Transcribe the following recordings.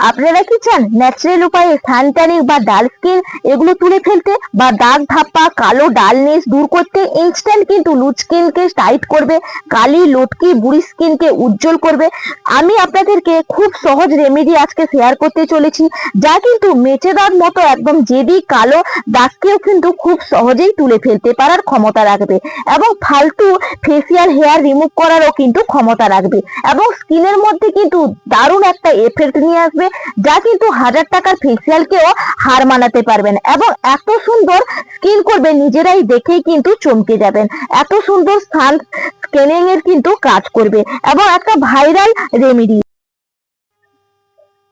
আপনারা কি চান ন্যাচারাল উপায়ে সান ট্যানিং বা ডাল স্কিন এগুলো তুলে ফেলতে বা দাগ ধাপ্পা কালো ডালনেস দূর করতে? ইনস্ট্যান্ট কিন্তু লুজ স্কিনকে টাইট করবে, কালি লটকি বুড়ি স্কিনকে উজ্জ্বল করবে। আমি আপনাদেরকে খুব সহজ রেমেডি আজকে শেয়ার করতে চলেছি, যা কিন্তু মেচে দেওয়ার মতো একদম জেদি কালো দাগকেও কিন্তু খুব সহজেই তুলে ফেলতে পারার ক্ষমতা রাখবে এবং ফালতু ফেসিয়াল হেয়ার রিমুভ করারও কিন্তু ক্ষমতা রাখবে এবং স্কিনের মধ্যে কিন্তু দারুণ একটা এফেক্ট নিয়ে আসবে, যা কিন্তু 1000 টাকার ফেসিয়ালকেও হার মানাতে পারবেন এবং এত সুন্দর স্কিন করবে নিজেরাই দেখেই কিন্তু চমকে যাবেন। এত সুন্দর সান স্ক্যানিং এর কিন্তু কাজ করবে এবং একটা ভাইরাল রেমেডি।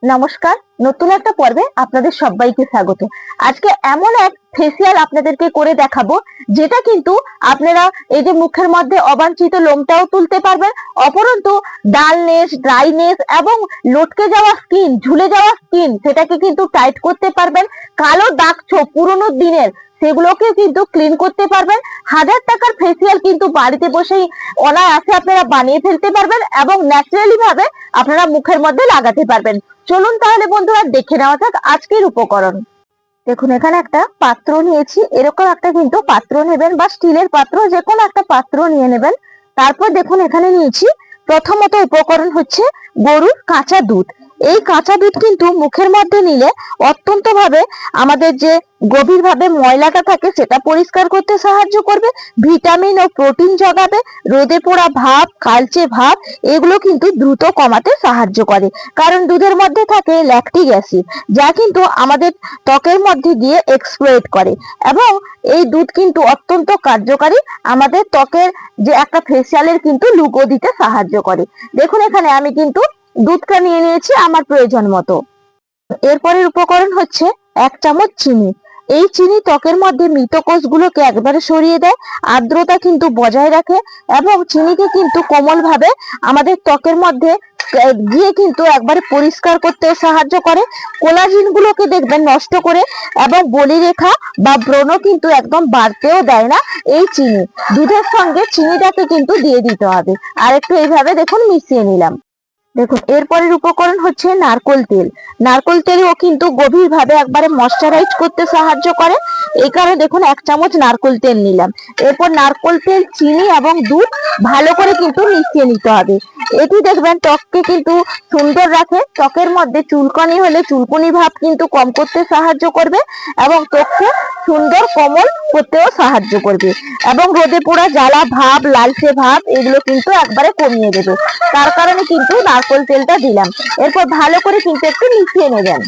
নমস্কার, নতুন একটা পর্বে আপনাদের সবাইকে স্বাগত। আজকে এমন এক ফেসিয়াল আপনাদেরকে করে দেখাবো, যেটা কিন্তু আপনারা এই যে মুখের মধ্যে অবাঞ্ছিত লোমটাও তুলতে পারবেন, অপরন্তু ডালনেস, ড্রাইনেস এবং লটকে যাওয়া স্কিন, ঝুলে যাওয়া স্কিন সেটাকে কিন্তু টাইট করতে পারবেন। কালো দাগ ছোপ পুরোনো দিনের সেগুলোকে কিন্তু ক্লিন করতে পারবেন। 1000 টাকার ফেসিয়াল কিন্তু বাড়িতে বসেই অনায়াসে আপনারা বানিয়ে ফেলতে পারবেন এবং ন্যাচারালি ভাবে আপনারা মুখের মধ্যে লাগাতে পারবেন। চলুন তাহলে বন্ধুরা দেখে নেওয়া যাক আজকের উপকরণ। দেখুন, এখানে একটা পাত্র নিয়েছি। এরকম একটা কিন্তু পাত্র নেবেন বা স্টিলের পাত্র, যে কোনো একটা পাত্র নিয়ে নেবেন। তারপর দেখুন এখানে নিয়েছি প্রথমত উপকরণ হচ্ছে গরুর কাঁচা দুধ। এই কাঁচা দুধ কিন্তু মুখের মধ্যে নিলে অত্যন্ত ভাবে আমাদের যে গভীরভাবে ময়লাটা থাকে সেটা পরিষ্কার করতে সাহায্য করবে, ভিটামিন ও প্রোটিন জোগাবে, রোদে পোড়া ভাব, কালচে ভাব এগুলো কিন্তু দ্রুত কমাতে সাহায্য করে। কারণ দুধের মধ্যে থাকে ল্যাকটিক অ্যাসিড, যা কিন্তু আমাদের ত্বকের মধ্যে গিয়ে এক্সপ্লয়েট করে এবং এই দুধ কিন্তু অত্যন্ত কার্যকারী, আমাদের ত্বকের যে একটা ফেসিয়ালের কিন্তু লুকও দিতে সাহায্য করে। দেখুন এখানে আমি কিন্তু দুধটা নিয়ে নিয়েছি আমার প্রয়োজন মতো। এরপরের উপকরণ হচ্ছে 1 চামচ চিনি। এই চিনি ত্বকের মধ্যে মৃত কোষগুলোকে একবারে সরিয়ে দেয়, আর্দ্রতা কিন্তু বজায় রাখে এবং চিনিকে কিন্তু কোমল ভাবে আমাদের ত্বকের মধ্যে গিয়ে কিন্তু একবারে পরিষ্কার করতে সাহায্য করে। কোলাজিন গুলোকে দেখবেন নষ্ট করে এবং বলিরেখা বা ব্রণ কিন্তু একদম বাড়তেও দেয় না এই চিনি। দুধের সঙ্গে চিনিটাকে কিন্তু দিয়ে দিতে হবে আর একটু এইভাবে দেখুন মিশিয়ে নিলাম। দেখুন এরপরের উপকরণ হচ্ছে নারকোল তেল। নারকোল তেলও কিন্তু গভীরভাবে একবারে ময়শ্চারাইজ করতে সাহায্য করে, এই কারণে দেখুন 1 চামচ নারকোল তেল নিলাম। এরপর নারকোল তেল, চিনি এবং দুধ ভালো করে কিন্তু মিশিয়ে নিতে হবে। এটি দেখবেন ত্বককে কিন্তু সুন্দর রাখে, ত্বকের মধ্যে চুলকানি হলে চুলকুনি ভাব কিন্তু কম করতে সাহায্য করবে এবং ত্বককে সুন্দর কোমল করতেও সাহায্য করবে এবং রোদে পোড়া জ্বালা ভাব, লালচে ভাব এগুলো কিন্তু একবারে কমিয়ে দেবে। তার কারণে কিন্তু নারকোল তেলটা দিলাম। এরপর ভালো করে কিন্তু একটু মিশিয়ে নেবেন।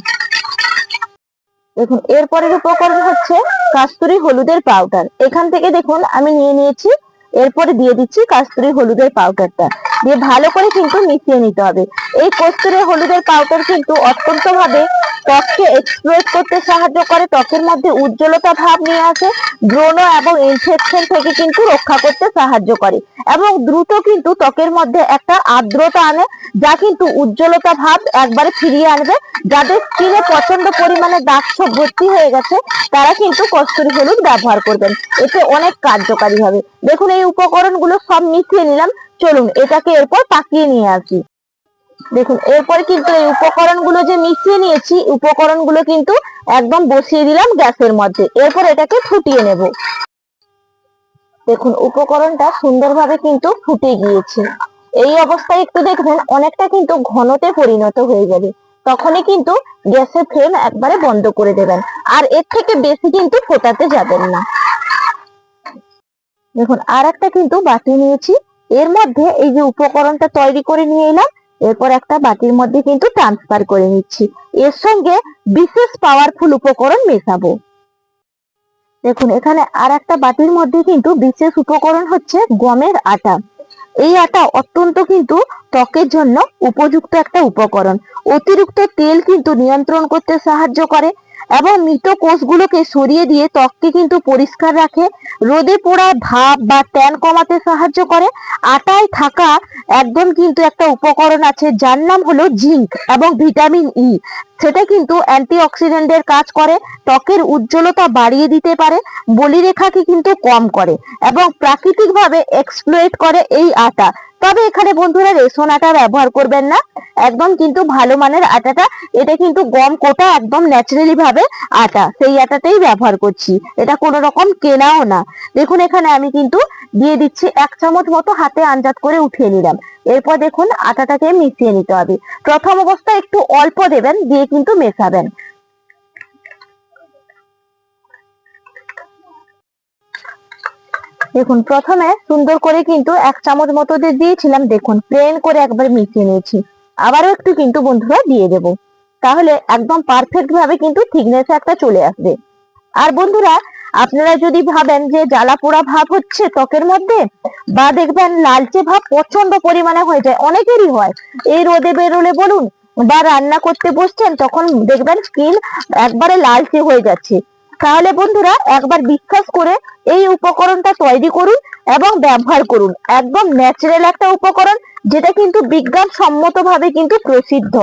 দেখুন এরপরের উপকরণ হচ্ছে কাস্তুরি হলুদের পাউডার। এখান থেকে দেখুন আমি নিয়ে নিয়েছি, এরপরে দিয়ে দিচ্ছি কাস্তুরি হলুদের পাউডারটা, দিয়ে ভালো করে কিন্তু মিশিয়ে নিতে হবে। এই কস্তুরি হলুদের পাউডার কিন্তু অত্যন্ত ভাবে ত্বককে এক্সপ্লোর করতে সাহায্য করে, ত্বকের মধ্যে উজ্জ্বলতা ভাব নিয়ে আসে, ব্রণ এবং ইনফেকশন থেকে কিন্তু রক্ষা করতে সাহায্য করে এবং দ্রুত কিন্তু ত্বকের মধ্যে একটা আর্দ্রতা আনে, যা কিন্তু উজ্জ্বলতা ভাব একবারে ফিরিয়ে আনবে। যাদের স্কিনে প্রচন্ড পরিমাণে দাগ ছোপ ভর্তি হয়ে গেছে তারা কিন্তু কস্তুরি হলুদ ব্যবহার করবেন, এতে অনেক কার্যকারী হবে। দেখুন এই উপকরণগুলো সব মিশিয়ে নিলাম, চলুন এটাকে এরপর পাকিয়ে নিয়ে আসি। দেখুন এরপর কিন্তু এই উপকরণগুলো যে মিশিয়ে নিয়েছি, উপকরণগুলো কিন্তু একদম বসিয়ে দিলাম গ্যাসের মধ্যে। এরপর এটাকে ফুটিয়ে নেব। দেখুন উপকরণটা সুন্দরভাবে কিন্তু ফুটে গিয়েছে। এই অবস্থায় একটু দেখবেন অনেকটা কিন্তু ঘনতে পরিণত হয়ে যাবে, তখনই কিন্তু গ্যাসের ফ্লেম একবারে বন্ধ করে দেবেন আর এর থেকে বেশি কিন্তু ফোটাতে যাবেন না। দেখুন আর একটা কিন্তু বাটি নিয়েছি, এর মধ্যে এই যে উপকরণটা তৈরি করে নিয়ে এলাম, এরপর একটা বাটির মধ্যে কিন্তু ট্রান্সফার করে নিচ্ছি। এর সঙ্গে বিশেষ পাওয়ারফুল উপকরণ মেশাবো। দেখুন এখানে আর একটা বাটির মধ্যে কিন্তু বিশেষ উপকরণ হচ্ছে গমের আটা। এই আটা অত্যন্ত কিন্তু ত্বকের জন্য উপযুক্ত একটা উপকরণ। অতিরিক্ত তেল কিন্তু নিয়ন্ত্রণ করতে সাহায্য করে এবং মৃত কোষগুলোকে সরিয়ে দিয়ে ত্বককে কিন্তু পরিষ্কার রাখে, রোদে পোড়া ভাব বা ট্যান কমাতে সাহায্য করে। আটায় থাকা একদম কিন্তু একটা উপকরণ আছে যার নাম হলো জিঙ্ক এবং ভিটামিন ই। সেটা কিন্তু অ্যান্টিঅক্সিডেন্টের কাজ করে, ত্বকের উজ্জ্বলতা বাড়িয়ে দিতে পারে, বলিরেখাকে কিন্তু কম করে এবং প্রাকৃতিকভাবে এক্সপ্লয়েট করে এই আটা। তবে এখানে বন্ধুরা রেশন আটা ব্যবহার করবেন না, একদম কিন্তু ভালো মানের আটাটা, এটা কিন্তু গম কোটা একদম ন্যাচারালি ভাবে আটা, সেই আটাটাই ব্যবহার করছি, এটা কোনো রকম কেনাও না। দেখুন এখানে আমি কিন্তু দিয়ে দিচ্ছি 1 চামচ মতো, হাতে আন্দাজ করে উঠিয়ে নিলাম। এরপর দেখুন আটাটাকে মিশিয়ে নিতে হবে। প্রথম অবস্থায় একটু অল্প দেবেন, দিয়ে কিন্তু মেশাবেন। দেখুন প্রথমে সুন্দর করে কিন্তু 1 চামচ মতো দিয়ে দিয়েছিলাম, দেখুন প্লেন করে একবার মিশিয়ে নিয়েছি। আবারও একটু কিন্তু বন্ধুরা দিয়ে দেব, তাহলে একদম পারফেক্ট ভাবে কিন্তু থিকনেস একটা চলে আসবে। আর বন্ধুরা আপনারা যদি ভাবেন যে জ্বালা পোড়া ভাব হচ্ছে ত্বকের মধ্যে, বা দেখবেন লালচে ভাব প্রচন্ড পরিমাণে হয়ে যায়, অনেকেরই হয়, এই রোদে বেরোলে বলুন বা রান্না করতে বসছেন তখন দেখবেন স্কিন একবারে লালচে হয়ে যাচ্ছে, তাহলে বন্ধুরা একবার বিশ্বাস করে এই উপকরণটা তৈরি করুন এবং ব্যবহার করুন। একদম ন্যাচারাল একটা উপকরণ, যেটা কিন্তু বিজ্ঞান সম্মত ভাবে কিন্তু প্রসিদ্ধ।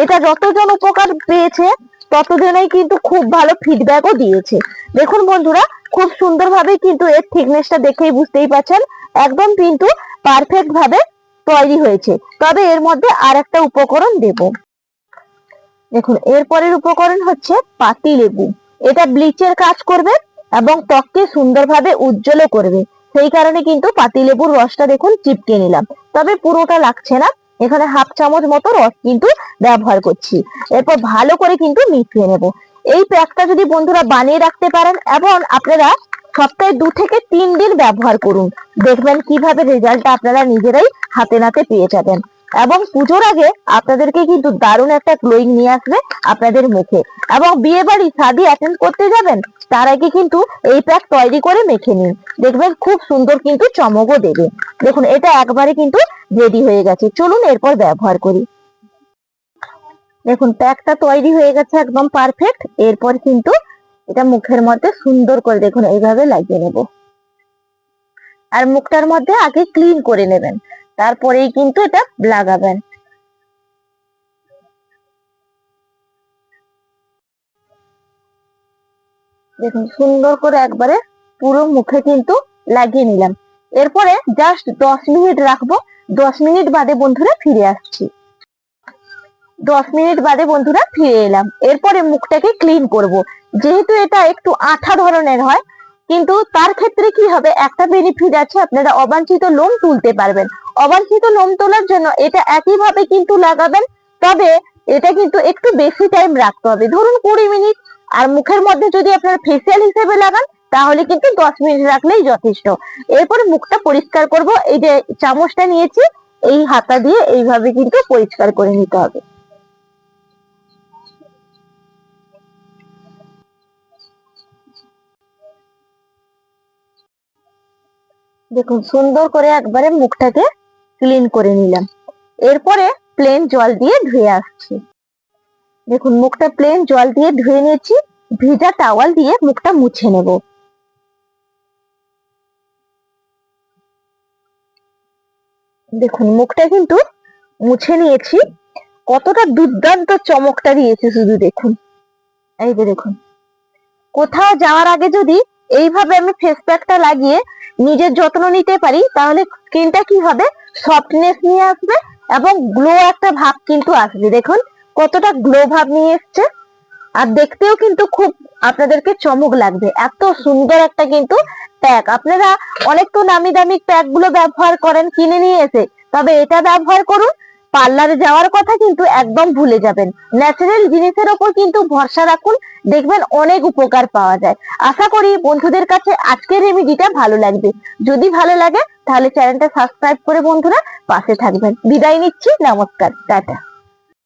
এটা যতজন উপকার পেয়েছে ততজনেই কিন্তু খুব ভালো ফিডব্যাকও দিয়েছে। দেখুন বন্ধুরা খুব সুন্দরভাবে কিন্তু এর থিকনেসটা দেখেই বুঝতেই পারছেন, একদম কিন্তু পারফেক্ট ভাবে তৈরি হয়েছে। তবে এর মধ্যে আর একটা উপকরণ দেব। দেখুন এরপরের উপকরণ হচ্ছে পাতি লেবু। এটা ব্লিচের কাজ করবে এবং ত্বককে সুন্দরভাবে উজ্জ্বলও করবে, সেই কারণে কিন্তু পাতি লেবুর রসটা দেখুন চিপকে নিলাম, তবে পুরোটা লাগছে না, এখানে 1/2 চামচ মতো রস কিন্তু ব্যবহার করছি। এরপর ভালো করে কিন্তু মিশিয়ে নেব। এই প্যাকটা যদি বন্ধুরা বানিয়ে রাখতে পারেন এবং আপনারা সপ্তাহে 2 থেকে 3 দিন ব্যবহার করুন, দেখবেন কিভাবে রেজাল্টটা আপনারা নিজেরাই হাতে নাতে পেয়ে যাবেন। এবং পুজোর আগে আপনাদেরকে কিন্তু দারুণ একটা গ্লোয়িং নিয়ে আসবে আপনাদের মুখে। এবং বিয়ে বাড়ি শাদী অ্যাটেন্ড করতে যাবেন তার আগে কিন্তু এই প্যাক তৈরি করে মেখে নিন, দেখবেন খুব সুন্দর কিন্তু চমকও দেবে। দেখুন এটা একবারে কিন্তু রেডি হয়ে গেছে, চলুন এরপর ব্যবহার করি। দেখুন প্যাকটা তৈরি হয়ে গেছে একদম পারফেক্ট। এরপর কিন্তু এটা মুখের মধ্যে সুন্দর করে দেখুন এইভাবে লাগিয়ে নেব। আর মুখটার মধ্যে আগে ক্লিন করে নেবেন, তারপরেই কিন্তু এটা লাগাবেন। দেখুন সুন্দর করে একবারে পুরো মুখে কিন্তু লাগিয়ে নিলাম। এরপরে জাস্ট 10 মিনিট রাখবো। 10 মিনিট বাদে বন্ধুরা ফিরে আসছি। 10 মিনিট বাদে বন্ধুরা ফিরে এলাম। এরপরে মুখটাকে ক্লিন করব। যেহেতু এটা একটু আঠা ধরনের হয়, কিন্তু তার ক্ষেত্রে কি হবে, একটা বেনিফিট আছে, আপনারা অবাঞ্ছিত লোম তুলতে পারবেন। অবাঞ্ছিত লোম তোলার জন্য এটা একইভাবে কিন্তু লাগাবেন, তবে এটা কিন্তু একটু বেশি টাইম রাখতে হবে, ধরুন 20 মিনিট। আর মুখের মধ্যে যদি আপনারা ফেসিয়াল হিসেবে লাগান তাহলে কিন্তু 10 মিনিট রাখলেই যথেষ্ট। এরপরে মুখটা পরিষ্কার করব। এই যে চামচটা নিয়েছি, এই হাতা দিয়ে এইভাবে কিন্তু পরিষ্কার করে নিতে হবে। দেখুন সুন্দর করে একবারে মুখটাকে ক্লিন করে নিলাম। এরপরে প্লেন জল দিয়ে ধুয়ে আসছি। দেখুন মুখটা প্লেন জল দিয়ে ধুয়ে নিয়েছি, ভিজা টাওয়াল দিয়ে মুখটা মুছে নেব। দেখুন মুখটা কিন্তু মুছে নিয়েছি, কতটা দুর্দান্ত চমকটা দিয়েছে শুধু দেখুন। এই যে দেখুন, কোথাও যাওয়ার আগে যদি এইভাবে আমি ফেস প্যাকটা লাগিয়ে নিজের যত্ন নিতে পারি তাহলে স্কিনটা কি হবে, সফটনেস নিয়ে আসবে এবং গ্লো একটা ভাব কিন্তু আসবে। দেখুন কতটা গ্লো ভাব নিয়ে এসছে, আর দেখতেও কিন্তু খুব আপনাদেরকে চমক লাগবে। এত সুন্দর একটা কিন্তু প্যাক। আপনারা অনেক তো নামি দামি প্যাক গুলো ব্যবহার করেন কিনে নিয়ে এসে, তবে এটা ব্যবহার করুন। পার্লারে যাওয়ার কথা কিন্তু একদম ভুলে যাবেন, ন্যাচারাল জিনিসের ওপর কিন্তু ভরসা রাখুন, দেখবেন অনেক উপকার পাওয়া যায়। আশা করি বন্ধুদের কাছে আজকের রেমেডিটা ভালো লাগবে। যদি ভালো লাগে তাহলে চ্যানেলটা সাবস্ক্রাইব করে বন্ধুরা পাশে থাকবেন। বিদায় নিচ্ছি, নমস্কার, টাটা।